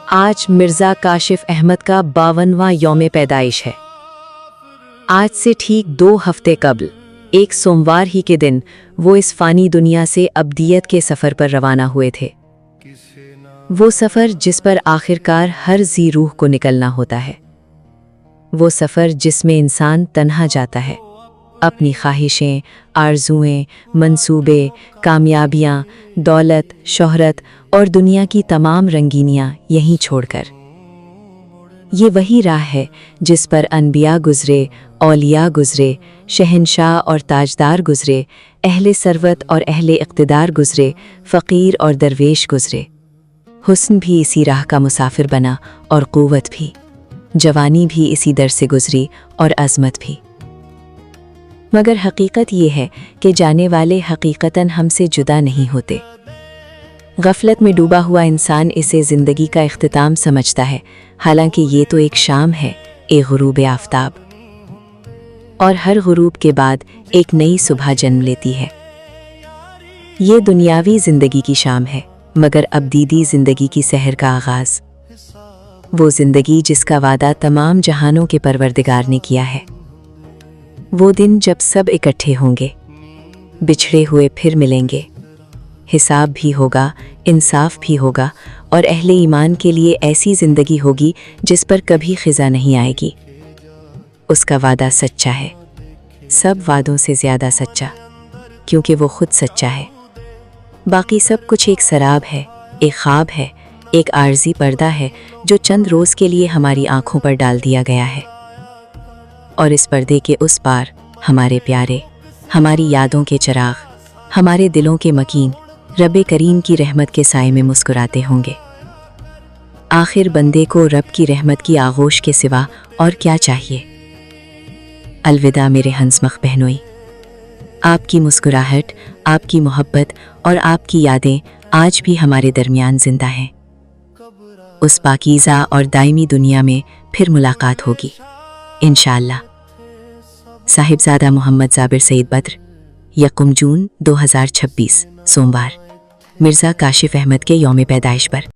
آج مرزا کاشف احمد کا 52واں یوم پیدائش ہے۔ آج سے ٹھیک 2 ہفتے قبل ایک سوموار ہی کے دن وہ اس فانی دنیا سے ابدیت کے سفر پر روانہ ہوئے تھے۔ وہ سفر جس پر آخرکار ہر ذی روح کو نکلنا ہوتا ہے، وہ سفر جس میں انسان تنہا جاتا ہے، اپنی خواہشیں، آرزوئیں، منصوبے، کامیابیاں، دولت، شہرت اور دنیا کی تمام رنگینیاں یہیں چھوڑ کر۔ یہ وہی راہ ہے جس پر انبیاء گزرے، اولیاء گزرے، شہنشاہ اور تاجدار گزرے، اہل ثروت اور اہل اقتدار گزرے، فقیر اور درویش گزرے۔ حسن بھی اسی راہ کا مسافر بنا اور قوت بھی، جوانی بھی اسی در سے گزری اور عظمت بھی۔ مگر حقیقت یہ ہے کہ جانے والے حقیقتاً ہم سے جدا نہیں ہوتے۔ غفلت میں ڈوبا ہوا انسان اسے زندگی کا اختتام سمجھتا ہے، حالانکہ یہ تو ایک شام ہے، ایک غروب آفتاب، اور ہر غروب کے بعد ایک نئی صبح جنم لیتی ہے۔ یہ دنیاوی زندگی کی شام ہے، مگر ابدیدی زندگی کی سحر کا آغاز، وہ زندگی جس کا وعدہ تمام جہانوں کے پروردگار نے کیا ہے۔ وہ دن جب سب اکٹھے ہوں گے، بچھڑے ہوئے پھر ملیں گے، حساب بھی ہوگا، انصاف بھی ہوگا، اور اہل ایمان کے لیے ایسی زندگی ہوگی جس پر کبھی خزا نہیں آئے گی۔ اس کا وعدہ سچا ہے، سب وعدوں سے زیادہ سچا، کیونکہ وہ خود سچا ہے۔ باقی سب کچھ ایک سراب ہے، ایک خواب ہے، ایک عارضی پردہ ہے جو چند روز کے لیے ہماری آنکھوں پر ڈال دیا گیا ہے، اور اس پردے کے اس پار ہمارے پیارے، ہماری یادوں کے چراغ، ہمارے دلوں کے مکین رب کریم کی رحمت کے سائے میں مسکراتے ہوں گے۔ آخر بندے کو رب کی رحمت کی آغوش کے سوا اور کیا چاہیے؟ الوداع میرے ہنسمخ بہنوئی، آپ کی مسکراہٹ، آپ کی محبت اور آپ کی یادیں آج بھی ہمارے درمیان زندہ ہیں۔ اس پاکیزہ اور دائمی دنیا میں پھر ملاقات ہوگی انشاءاللہ۔ صاحبزادہ محمد زابر سعید بدر، یکم جون 2026 سوموار، مرزا کاشف احمد کے یوم پیدائش پر۔